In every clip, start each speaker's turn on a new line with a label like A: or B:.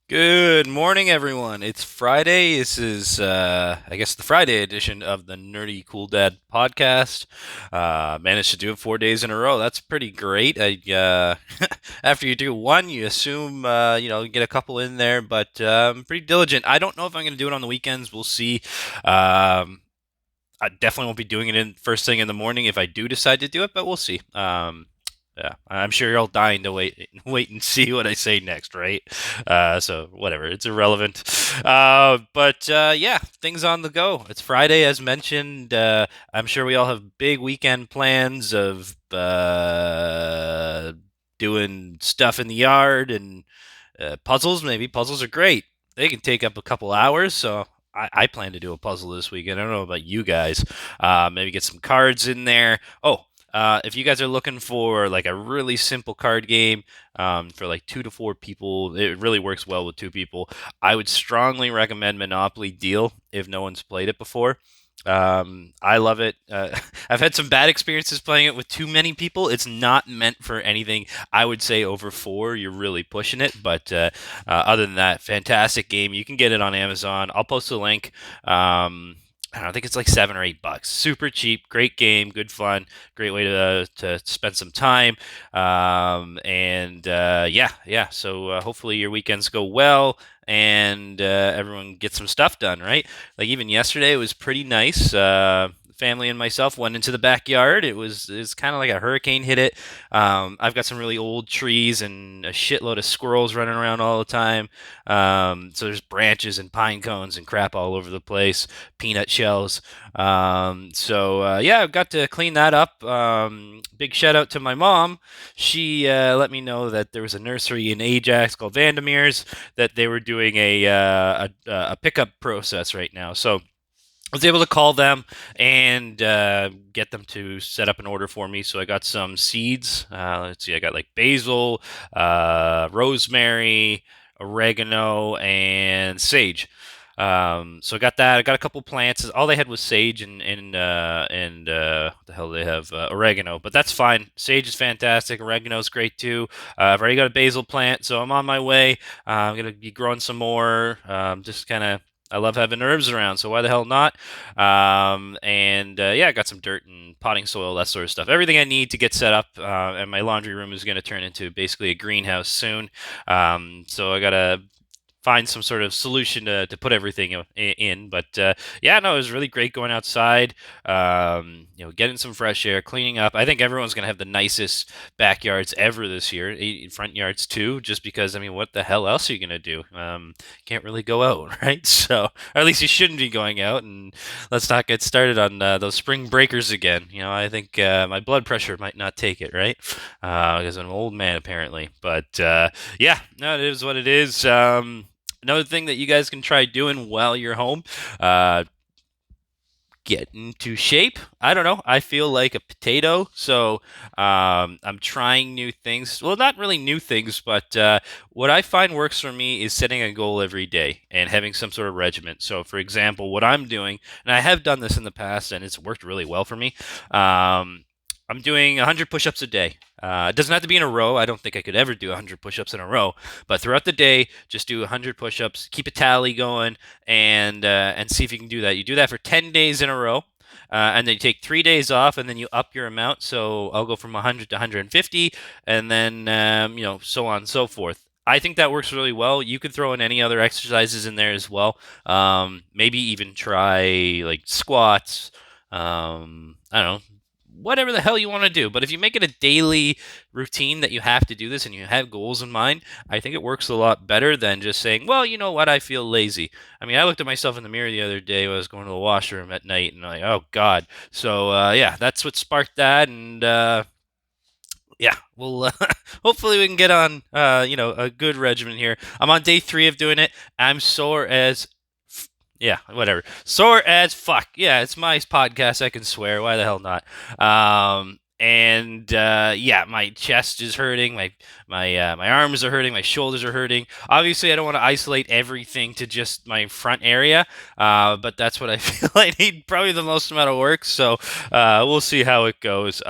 A: Good morning, everyone. It's Friday. This is, I guess, the Friday edition of the Nerdy Cool Dad podcast. Managed to do it 4 days in a row. That's pretty great. After you do one, you assume, you get a couple in there, but I'm pretty diligent. I don't know if I'm going to do it on the weekends. We'll see. I definitely won't be doing it in first thing in the morning if I do decide to do it, but we'll see. Yeah, I'm sure you're all dying to wait and see what I say next, right? So whatever, it's irrelevant. But yeah, things on the go. It's Friday, as mentioned. I'm sure we all have big weekend plans of doing stuff in the yard and puzzles. Maybe puzzles are great. They can take up a couple hours, so I plan to do a puzzle this weekend. I don't know about you guys. Maybe get some cards in there. Oh, if you guys are looking for like a really simple card game for like 2 to 4 people, it really works well with 2 people. I would strongly recommend Monopoly Deal if no one's played it before. I love it. I've had some bad experiences playing it with too many people. It's not meant for anything. I would say over four, you're really pushing it. But other than that, fantastic game. You can get it on Amazon. I'll post a link. I don't think it's like $7 or $8. Super cheap, great game, good fun, great way to spend some time. Yeah. So hopefully your weekends go well and everyone gets some stuff done, right? Like even yesterday, it was pretty nice. Family and myself went into the backyard. It was kind of like a hurricane hit it. I've got some really old trees and a shitload of squirrels running around all the time. So there's branches and pine cones and crap all over the place, peanut shells. Yeah, I've got to clean that up. Big shout out to my mom. She let me know that there was a nursery in Ajax called Vandermeer's that they were doing a pickup process right now. So I was able to call them and get them to set up an order for me. So I got some seeds. Let's see, I got like basil, rosemary, oregano, and sage. So I got that. I got a couple plants. All they had was sage and what the hell do they have? Oregano, but that's fine. Sage is fantastic. Oregano is great too. I've already got a basil plant, so I'm on my way. I'm gonna be growing some more. Just kind of I love having herbs around, so why the hell not? Yeah, I got some dirt and potting soil, that sort of stuff. Everything I need to get set up, and my laundry room is going to turn into basically a greenhouse soon. So I gotta find some sort of solution to put everything in. But yeah, no, it was really great going outside, getting some fresh air, cleaning up. I think everyone's going to have the nicest backyards ever this year, front yards too, just because, I mean, what the hell else are you going to do? Can't really go out, right? So, or at least you shouldn't be going out. And let's not get started on those spring breakers again. I think my blood pressure might not take it, right? Because I'm an old man, apparently. But yeah, no, it is what it is. Another thing that you guys can try doing while you're home, uh, get into shape. I don't know. I feel like a potato, so I'm trying new things. Well, not really new things, but what I find works for me is setting a goal every day and having some sort of regimen. So, for example, what I'm doing, and I have done this in the past, and it's worked really well for me. I'm doing 100 push-ups a day. It doesn't have to be in a row. I don't think I could ever do 100 push-ups in a row. But throughout the day, just do 100 push-ups. Keep a tally going, and see if you can do that. You do that for 10 days in a row, and then you take 3 days off, and then you up your amount. So I'll go from 100 to 150, and then so on and so forth. I think that works really well. You could throw in any other exercises in there as well. Maybe even try like squats. I don't know, whatever the hell you want to do. But if you make it a daily routine that you have to do this and you have goals in mind, I think it works a lot better than just saying, well, you know what, I feel lazy. I mean, I looked at myself in the mirror the other day when I was going to the washroom at night and I'm like, oh, God. So, yeah, that's what sparked that. And, yeah, well, hopefully we can get on, a good regimen here. I'm on day 3 of doing it. I'm sore as yeah, whatever. Sore as fuck. Yeah, it's my podcast. I can swear. Why the hell not? Yeah, my chest is hurting. My arms are hurting. My shoulders are hurting. Obviously, I don't want to isolate everything to just my front area. But that's what I feel I need probably the most amount of work. So we'll see how it goes.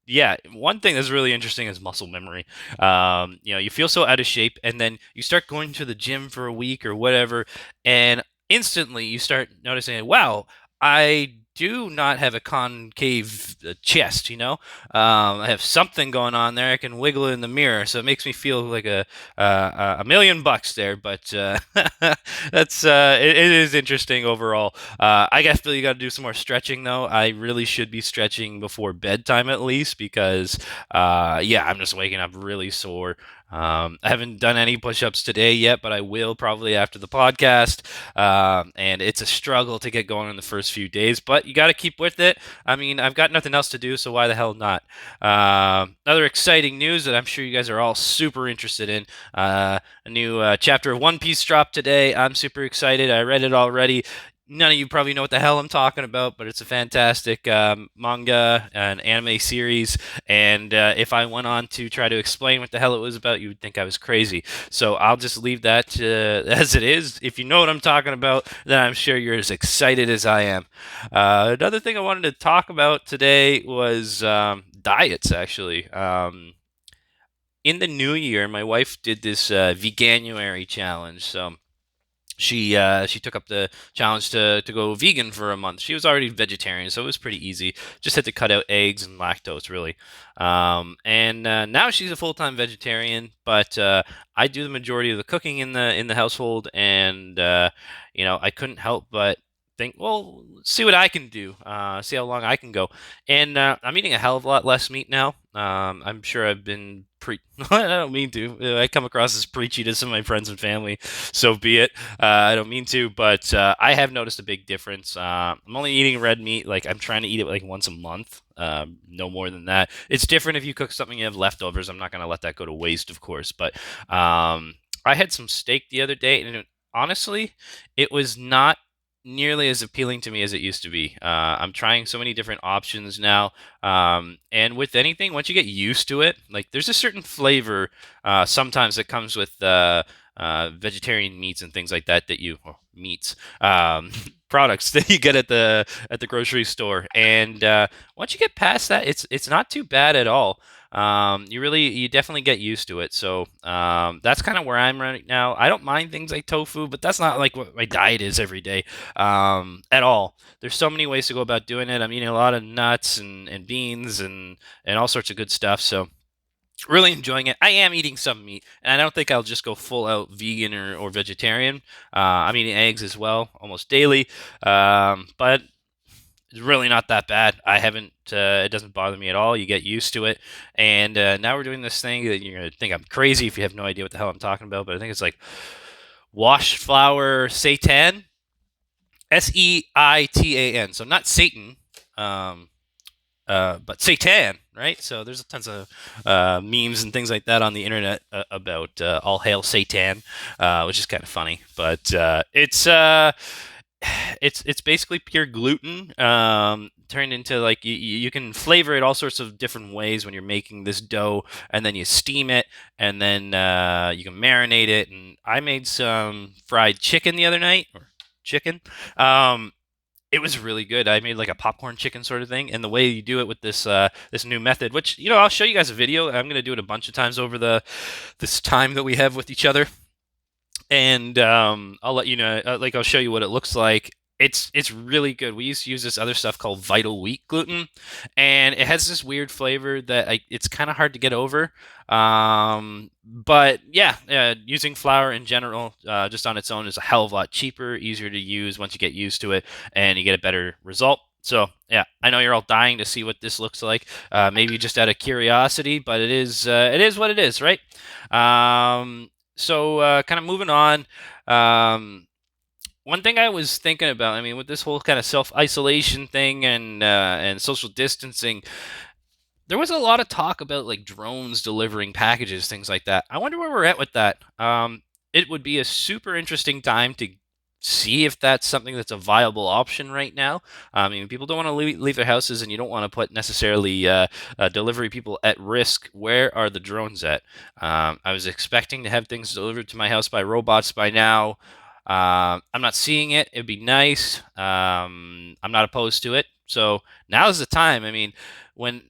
A: Yeah, one thing that's really interesting is muscle memory. You feel so out of shape, and then you start going to the gym for a week or whatever, and instantly you start noticing, wow, I do not have a concave chest. I have something going on there. I can wiggle in the mirror, so it makes me feel like a million bucks there. But it is interesting overall. I definitely got to do some more stretching though. I really should be stretching before bedtime at least because, yeah, I'm just waking up really sore. I haven't done any push-ups today yet, but I will probably after the podcast. And it's a struggle to get going in the first few days, but you got to keep with it. I mean, I've got nothing else to do, so why the hell not? Other exciting news that I'm sure you guys are all super interested in. A new chapter of One Piece dropped today. I'm super excited. I read it already. None of you probably know what the hell I'm talking about, but it's a fantastic manga and anime series. And if I went on to try to explain what the hell it was about, you would think I was crazy. So I'll just leave that as it is. If you know what I'm talking about, then I'm sure you're as excited as I am. Another thing I wanted to talk about today was diets, actually. In the new year, my wife did this veganuary challenge. So she took up the challenge to go vegan for a month. She was already vegetarian, so it was pretty easy. Just had to cut out eggs and lactose, really. And now she's a full-time vegetarian, but I do the majority of the cooking in the household, and I couldn't help but think, well, see what I can do, see how long I can go. And I'm eating a hell of a lot less meat now. I'm sure I've been I don't mean to. I come across as preachy to some of my friends and family. So be it. I don't mean to, but I have noticed a big difference. I'm only eating red meat. Like I'm trying to eat it like once a month, no more than that. It's different if you cook something you have leftovers. I'm not gonna let that go to waste, of course. But I had some steak the other day, and honestly, it was not nearly as appealing to me as it used to be. I'm trying so many different options now, and with anything, once you get used to it, like there's a certain flavor sometimes that comes with vegetarian meats and things like that or meats products that you get at the grocery store. And once you get past that, it's not too bad at all. You definitely get used to it. So that's kind of where I'm right now. I don't mind things like tofu, but that's not like what my diet is every day at all. There's so many ways to go about doing it. I'm eating a lot of nuts and beans and all sorts of good stuff. So really enjoying it. I am eating some meat, and I don't think I'll just go full out vegan or vegetarian. I'm eating eggs as well, almost daily, but it's really not that bad. I haven't. It doesn't bother me at all. You get used to it, and now we're doing this thing that you're gonna think I'm crazy if you have no idea what the hell I'm talking about. But I think it's like wash flour seitan, Seitan. So not Satan. Um, but Satan, right? So there's tons of memes and things like that on the internet about all hail Satan, which is kind of funny. But it's basically pure gluten turned into like you can flavor it all sorts of different ways when you're making this dough, and then you steam it, and then you can marinate it. And I made some fried chicken the other night, or chicken. Um, it was really good. I made like a popcorn chicken sort of thing, and the way you do it with this new method, which I'll show you guys a video. I'm gonna do it a bunch of times over this time that we have with each other, and I'll let you know. Like I'll show you what it looks like. It's really good. We used to use this other stuff called Vital Wheat gluten, and it has this weird flavor that it's kind of hard to get over. But yeah, using flour in general, just on its own, is a hell of a lot cheaper, easier to use once you get used to it, and you get a better result. So yeah, I know you're all dying to see what this looks like. Maybe just out of curiosity, but it is what it is, right? So kind of moving on. One thing I was thinking about, I mean, with this whole kind of self-isolation thing and social distancing, there was a lot of talk about like drones delivering packages, things like that. I wonder where we're at with that. It would be a super interesting time to see if that's something that's a viable option right now. I mean, people don't want to leave their houses, and you don't want to put necessarily delivery people at risk. Where are the drones at? I was expecting to have things delivered to my house by robots by now. I'm not seeing it. It'd be nice. I'm not opposed to it. So now's the time. I mean, when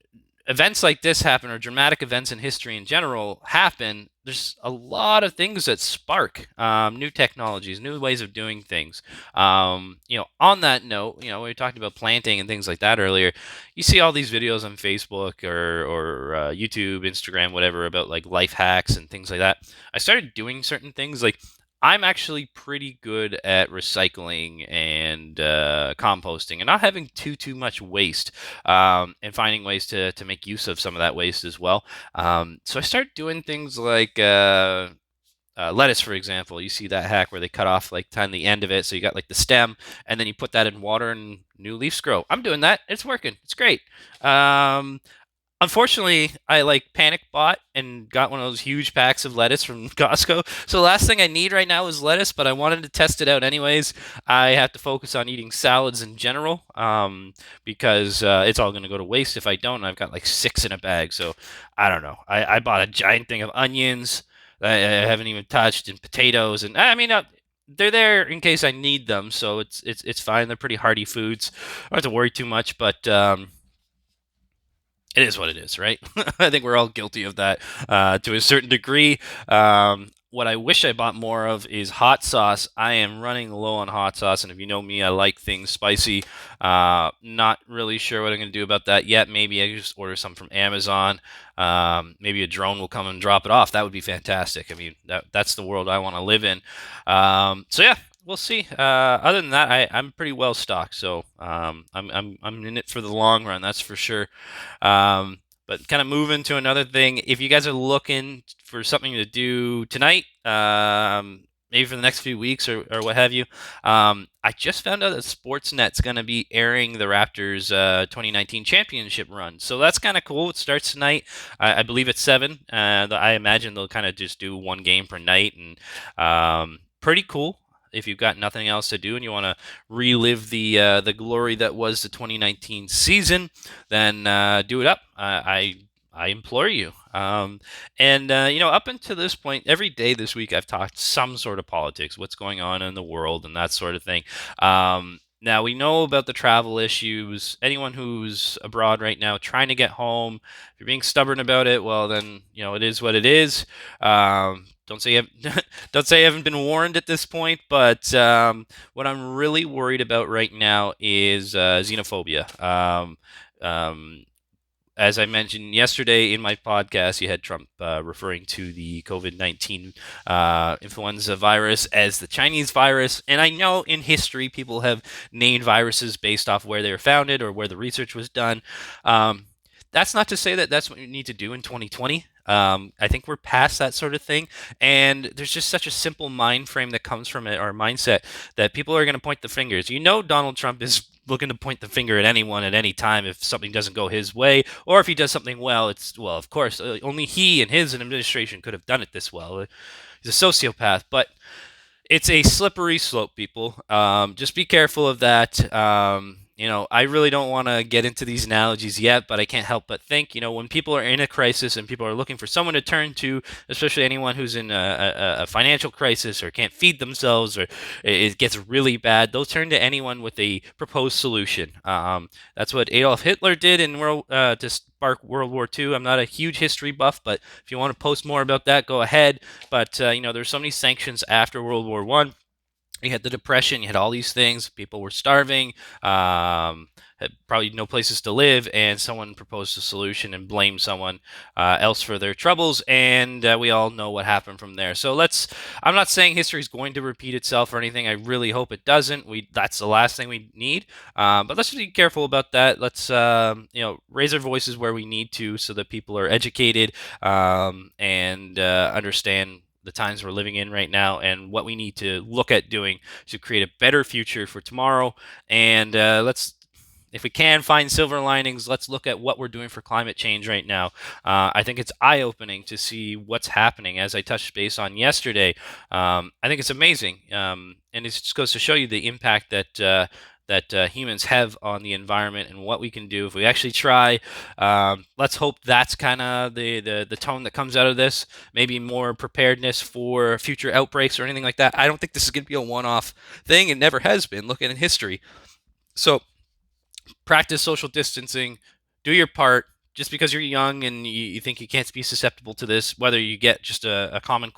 A: events like this happen, or dramatic events in history in general happen, there's a lot of things that spark new technologies, new ways of doing things. On that note, we talked about planting and things like that earlier. You see all these videos on Facebook or YouTube, Instagram, whatever, about like life hacks and things like that. I started doing certain things like I'm actually pretty good at recycling and composting and not having too much waste, and finding ways to make use of some of that waste as well. So I started doing things like lettuce, for example. You see that hack where they cut off like kind of the end of it, so you got like the stem, and then you put that in water and new leaves grow. I'm doing that. It's working. It's great. Um, Unfortunately, I like panic bought and got one of those huge packs of lettuce from Costco. So the last thing I need right now is lettuce, but I wanted to test it out anyways. I have to focus on eating salads in general, because it's all going to go to waste if I don't. I've got like 6 in a bag, so I don't know. I bought a giant thing of onions that I haven't even touched, and potatoes, and I mean, they're there in case I need them, so it's fine. They're pretty hearty foods. I don't have to worry too much, but it is what it is, right? I think we're all guilty of that to a certain degree. What I wish I bought more of is hot sauce. I am running low on hot sauce, and if you know me, I like things spicy. Not really sure what I'm going to do about that yet. Maybe I just order some from Amazon. Maybe a drone will come and drop it off. That would be fantastic. I mean, that's the world I want to live in. So yeah, we'll see. Other than that, I'm pretty well stocked, so I'm in it for the long run. That's for sure. But kind of moving to another thing, if you guys are looking for something to do tonight, maybe for the next few weeks or what have you, I just found out that Sportsnet's going to be airing the Raptors' 2019 championship run. So that's kind of cool. It starts tonight. I believe it's 7. I imagine they'll kind of just do one game per night, and pretty cool. If you've got nothing else to do and you want to relive the glory that was the 2019 season, then do it up. I implore you. Up until this point, every day this week, I've talked some sort of politics, what's going on in the world, and that sort of thing. Now we know about the travel issues. Anyone who's abroad right now trying to get home, if you're being stubborn about it, well then it is what it is. Don't say don't say I haven't been warned at this point, but what I'm really worried about right now is xenophobia. As I mentioned yesterday in my podcast, you had Trump referring to the COVID-19 influenza virus as the Chinese virus. And I know in history people have named viruses based off where they were founded or where the research was done. That's not to say that that's what you need to do in 2020. I think we're past that sort of thing, and there's just such a simple mind frame that comes from it, or mindset, that people are going to point the fingers. Donald Trump is looking to point the finger at anyone at any time if something doesn't go his way, or if he does something well. Of course, only he and his administration could have done it this well. He's a sociopath, but it's a slippery slope, people. Just be careful of that. I really don't want to get into these analogies yet, but I can't help but think, when people are in a crisis and people are looking for someone to turn to, especially anyone who's in a financial crisis or can't feed themselves, or it gets really bad, they'll turn to anyone with a proposed solution. That's what Adolf Hitler did to spark World War II. I'm not a huge history buff, but if you want to post more about that, go ahead. But there's so many sanctions after World War One. You had the Depression, you had all these things. People were starving, had probably no places to live, and someone proposed a solution and blamed someone else for their troubles, and we all know what happened from there. So I'm not saying history is going to repeat itself or anything. I really hope it doesn't. That's the last thing we need. But let's be careful about that. Let's raise our voices where we need to, so that people are educated and understand the times we're living in right now and what we need to look at doing to create a better future for tomorrow. And if we can find silver linings, let's look at what we're doing for climate change right now. I think it's eye-opening to see what's happening. As I touched base on yesterday, I think it's amazing, and it just goes to show you the impact that humans have on the environment and what we can do if we actually try. Let's hope that's kind of the tone that comes out of this. Maybe more preparedness for future outbreaks or anything like that. I don't think this is going to be a one-off thing. It never has been, looking at history. So practice social distancing, do your part, just because you're young and you think you can't be susceptible to this, whether you get just a common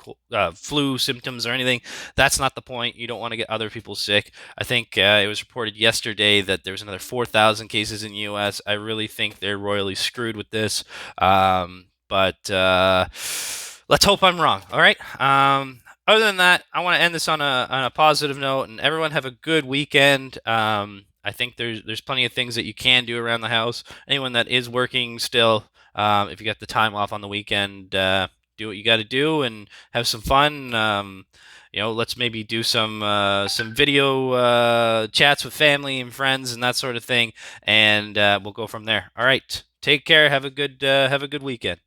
A: flu symptoms or anything, that's not the point. You don't want to get other people sick. I think it was reported yesterday that there was another 4,000 cases in the U.S. I really think they're royally screwed with this. But let's hope I'm wrong. All right. Other than that, I want to end this on a positive note, and everyone have a good weekend. I think there's plenty of things that you can do around the house. Anyone that is working still, if you got the time off on the weekend, do what you got to do and have some fun. Let's maybe do some video chats with family and friends and that sort of thing, and we'll go from there. All right, take care. Have a good weekend.